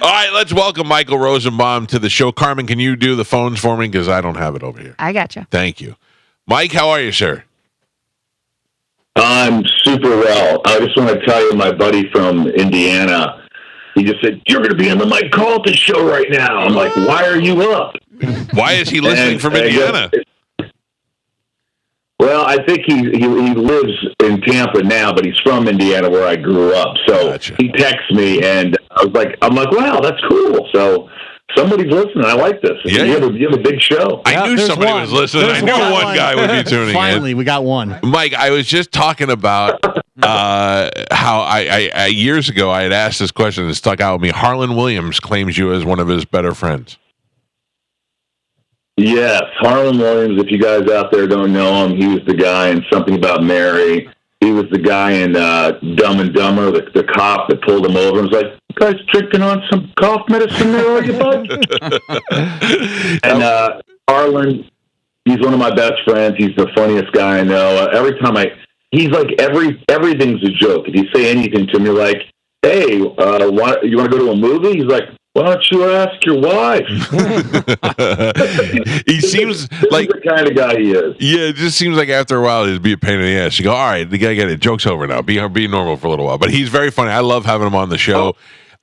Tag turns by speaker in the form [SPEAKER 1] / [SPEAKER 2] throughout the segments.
[SPEAKER 1] All right, let's welcome Michael Rosenbaum to the show. Carmen, can you do the phones for me? Because I don't have it over here.
[SPEAKER 2] I gotcha.
[SPEAKER 1] Thank you. Mike, how are you, sir?
[SPEAKER 3] I'm super well. I just want to tell you, my buddy from Indiana, he just said, "You're going to be on the Mike Calta Show right now." I'm like, "Why are you up?"
[SPEAKER 1] Why is he listening from Indiana?
[SPEAKER 3] Well, I think he lives in Tampa now, but he's from Indiana where I grew up. So
[SPEAKER 1] Gotcha.
[SPEAKER 3] He texts me, and I'm like, "Wow, that's cool." So somebody's listening. I like this.
[SPEAKER 1] Yeah.
[SPEAKER 3] You have a big show.
[SPEAKER 1] I knew somebody was listening. I knew one guy would be tuning
[SPEAKER 4] Finally,
[SPEAKER 1] in.
[SPEAKER 4] we got one.
[SPEAKER 1] Mike, I was just talking about how I years ago I had asked this question that stuck out with me. Harlan Williams claims you as one of his better friends.
[SPEAKER 3] Yes, Harlan Williams, if you guys out there don't know him, he was the guy in Something About Mary. He was the guy in Dumb and Dumber, the cop that pulled him over and was like, "You guys drinking on some cough medicine there, are you, bud?" And Harlan, he's one of my best friends. He's the funniest guy I know. Every time he's like, everything's a joke. If you say anything to him, you're like, "Hey, you want to go to a movie?" He's like, "Why don't you ask your wife?"
[SPEAKER 1] He seems like
[SPEAKER 3] the kind of guy he is.
[SPEAKER 1] Yeah, it just seems like after a while it'd be a pain in the ass. You go, all right, the guy get it. Joke's over now. Be normal for a little while. But he's very funny. I love having him on the show.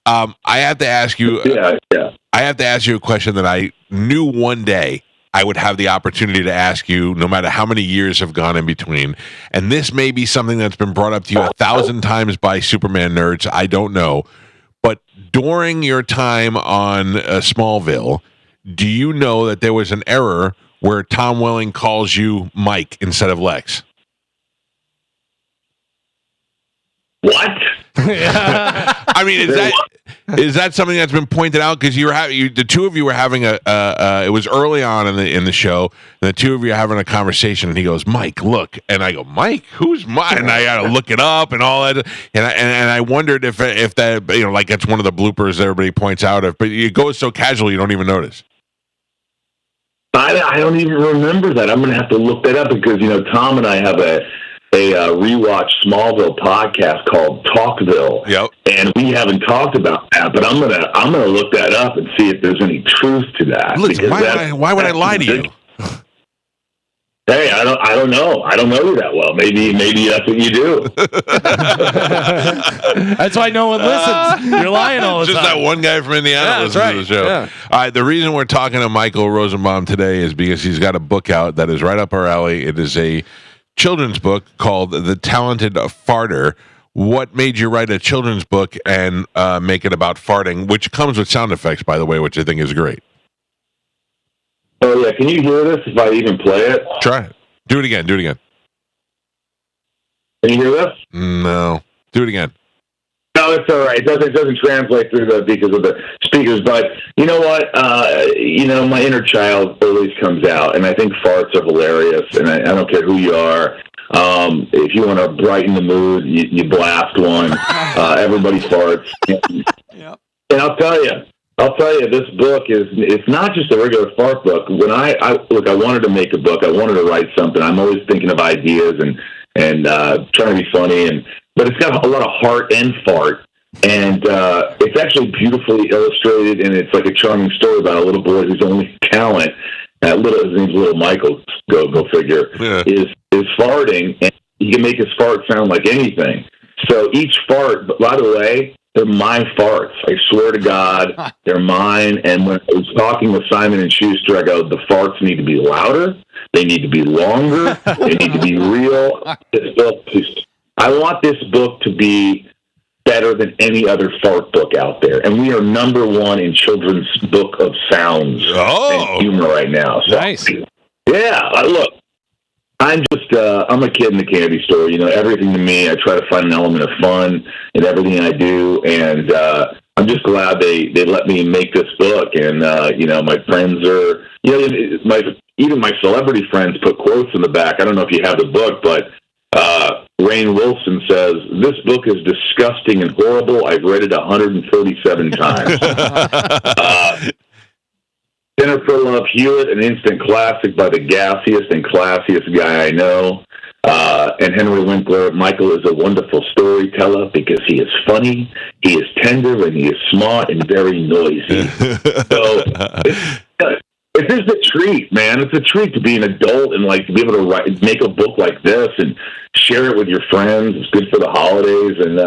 [SPEAKER 1] I have to ask you.
[SPEAKER 3] Yeah.
[SPEAKER 1] I have to ask you a question that I knew one day I would have the opportunity to ask you, no matter how many years have gone in between. And this may be something that's been brought up to you 1,000 times by Superman nerds. I don't know. But during your time on Smallville, do you know that there was an error where Tom Welling calls you Mike instead of Lex?
[SPEAKER 3] What?
[SPEAKER 1] I mean, is that something that's been pointed out? Because the two of you were having it was early on in the show, and the two of you are having a conversation, and he goes, "Mike, look," and I go, "Mike, who's Mike?" And I got to look it up and all that, and I wondered if that, like that's one of the bloopers everybody points out. But it goes so casual you don't even notice.
[SPEAKER 3] I don't even remember that. I'm going to have to look that up because Tom and I have a rewatch Smallville podcast called Talkville.
[SPEAKER 1] Yep.
[SPEAKER 3] And we haven't talked about that, but I'm gonna look that up and see if there's any truth to that.
[SPEAKER 1] Listen, why would I lie to you?
[SPEAKER 3] Hey, I don't know. I don't know you that well. Maybe that's what you do.
[SPEAKER 4] That's why no one listens. You're lying all the
[SPEAKER 1] Just
[SPEAKER 4] time.
[SPEAKER 1] that one guy from Indiana listens to the show.
[SPEAKER 4] Yeah.
[SPEAKER 1] All right, the reason we're talking to Michael Rosenbaum today is because he's got a book out that is right up our alley. It is a children's book called The Talented Farter. What made you write a children's book and make it about farting, which comes with sound effects, by the way, which I think is great.
[SPEAKER 3] Oh yeah, can you hear this if I even play it?
[SPEAKER 1] Try it. Do it again.
[SPEAKER 3] Can you hear this?
[SPEAKER 1] No. Do it again.
[SPEAKER 3] No, it's all right. It doesn't translate through because of the speakers. But you know what? My inner child always comes out, and I think farts are hilarious. And I don't care who you are. If you want to brighten the mood, you blast one. Everybody farts.
[SPEAKER 4] Yep.
[SPEAKER 3] And I'll tell you, this book it's not just a regular fart book. When I wanted to make a book. I wanted to write something. I'm always thinking of ideas and trying to be funny, but it's got a lot of heart and fart. And it's actually beautifully illustrated, and it's like a charming story about a little boy whose only talent, his name's Little Michael, go figure, is farting, and he can make his fart sound like anything. So each fart, by the way, they're my farts. I swear to God, they're mine. And when I was talking with Simon & Schuster, I go, the farts need to be louder, they need to be longer, they need to be real. I want this book to be better than any other fart book out there. And we are number one in children's book of sounds and humor right now. So,
[SPEAKER 4] nice.
[SPEAKER 3] Yeah, look, I'm a kid in the candy store. Everything to me, I try to find an element of fun in everything I do. And I'm just glad they let me make this book. And, my friends are, even my celebrity friends put quotes in the back. I don't know if you have the book, but Rainn Wilson says, "This book is disgusting and horrible. I've read it 137 times." Jennifer Love Hewitt, an instant classic by the gassiest and classiest guy I know. And Henry Winkler, Michael is a wonderful storyteller because he is funny, he is tender, and he is smart and very noisy. So it's just a treat, man. It's a treat to be an adult and like to be able to make a book like this and share it with your friends. It's good for the holidays, and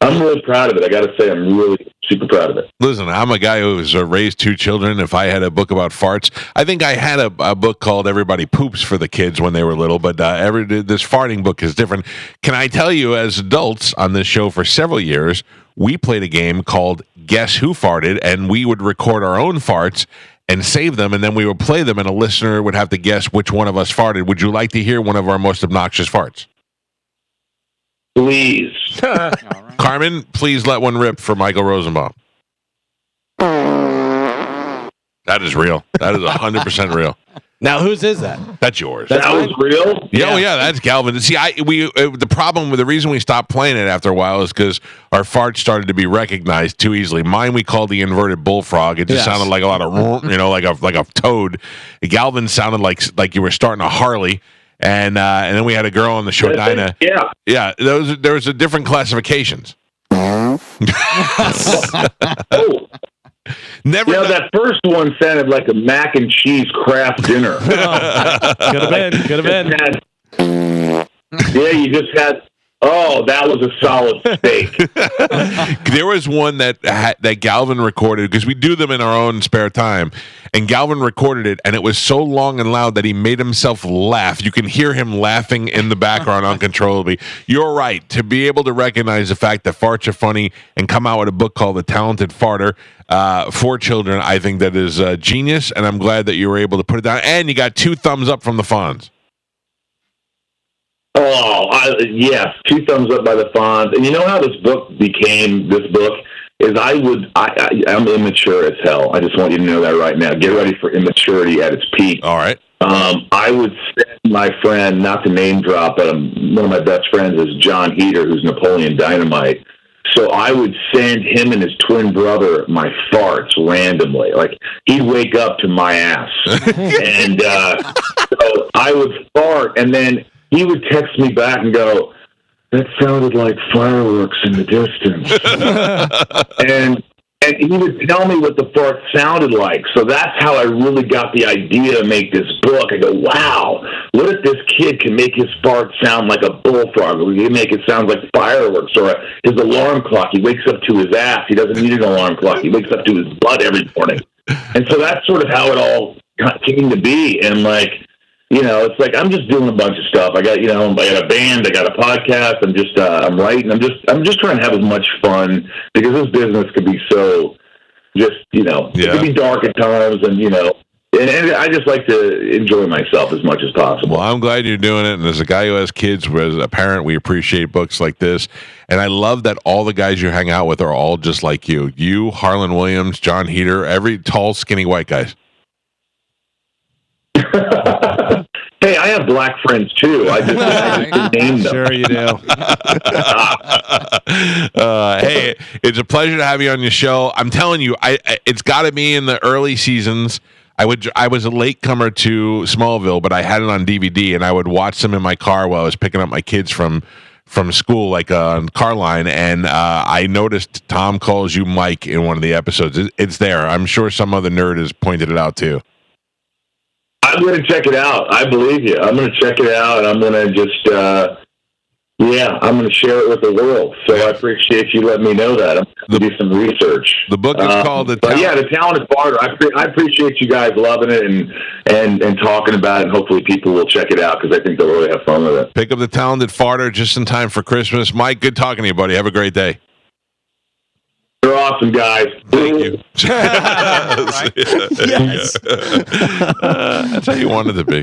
[SPEAKER 3] I'm really proud of it. I got to say, I'm really super proud of it.
[SPEAKER 1] Listen, I'm a guy who was raised 2 children. If I had a book about farts, I think I had a book called Everybody Poops for the kids when they were little, but this farting book is different. Can I tell you, as adults on this show for several years, we played a game called Guess Who Farted, and we would record our own farts and save them, and then we would play them, and a listener would have to guess which one of us farted. Would you like to hear one of our most obnoxious farts?
[SPEAKER 3] Please.
[SPEAKER 1] Carmen, please let one rip for Michael Rosenbaum. That is real. That is 100% real.
[SPEAKER 4] Now, whose is that?
[SPEAKER 1] That's yours.
[SPEAKER 3] That was real?
[SPEAKER 1] Yeah, yeah, that's Galvin. See, the problem with the reason we stopped playing it after a while is because our farts started to be recognized too easily. Mine we called the inverted bullfrog. It just sounded like a lot of, like a toad. Galvin sounded like you were starting a Harley. And then we had a girl on the show, Dinah. Yeah. There was a different classifications.
[SPEAKER 3] Oh.
[SPEAKER 1] Never.
[SPEAKER 3] That first one sounded like a mac and cheese craft dinner.
[SPEAKER 4] Could have been.
[SPEAKER 3] You just had. Oh, that was a solid steak.
[SPEAKER 1] There was one that Galvin recorded because we do them in our own spare time, and Galvin recorded it, and it was so long and loud that he made himself laugh. You can hear him laughing in the background uncontrollably. You're right. To be able to recognize the fact that farts are funny and come out with a book called The Talented Farter for children, I think that is genius, and I'm glad that you were able to put it down. And you got 2 thumbs up from the Fonz.
[SPEAKER 3] Oh, yes, 2 thumbs up by the Fonz. And you know how this book became this book? Is I'm immature as hell. I just want you to know that right now. Get ready for immaturity at its peak.
[SPEAKER 1] All right.
[SPEAKER 3] I would send my friend, not to name drop, but one of my best friends is John Heater, who's Napoleon Dynamite. So I would send him and his twin brother my farts randomly. Like, he'd wake up to my ass. And so I would fart, and then he would text me back and go, "That sounded like fireworks in the distance." and he would tell me what the fart sounded like. So that's how I really got the idea to make this book. I go, wow, what if this kid can make his fart sound like a bullfrog? Or he can make it sound like fireworks or his alarm clock. He wakes up to his ass. He doesn't need an alarm clock. He wakes up to his butt every morning. And so that's sort of how it all came to be. And it's like I'm just doing a bunch of stuff. I got a band, I got a podcast. I'm just I'm writing. I'm just trying to have as much fun because this business could be so it could be dark at times, and and I just like to enjoy myself as much as possible.
[SPEAKER 1] Well, I'm glad you're doing it. And as a guy who has kids, as a parent, we appreciate books like this. And I love that all the guys you hang out with are all just like you. You, Harlan Williams, John Heater, every tall, skinny white guys.
[SPEAKER 3] Hey, I have black friends too. I just name them.
[SPEAKER 4] Sure you do.
[SPEAKER 1] Hey, it's a pleasure to have you on your show. I'm telling you, it's got to be in the early seasons. I was a latecomer to Smallville, but I had it on DVD, and I would watch them in my car while I was picking up my kids from school, like on Carline, and I noticed Tom calls you Mike in one of the episodes. It's there. I'm sure some other nerd has pointed it out too.
[SPEAKER 3] I'm going to check it out. I believe you. I'm going to check it out, and I'm going to just, I'm going to share it with the world. So I appreciate you letting me know that. I'm going to do some research.
[SPEAKER 1] The book is called The
[SPEAKER 3] Talented Farter. I appreciate you guys loving it and talking about it, and hopefully people will check it out because I think they'll really have fun with it.
[SPEAKER 1] Pick up The Talented Farter just in time for Christmas. Mike, good talking to you, buddy. Have a great day.
[SPEAKER 3] You're awesome, guys.
[SPEAKER 1] Thank you.
[SPEAKER 4] Yes.
[SPEAKER 1] That's how you wanted to be.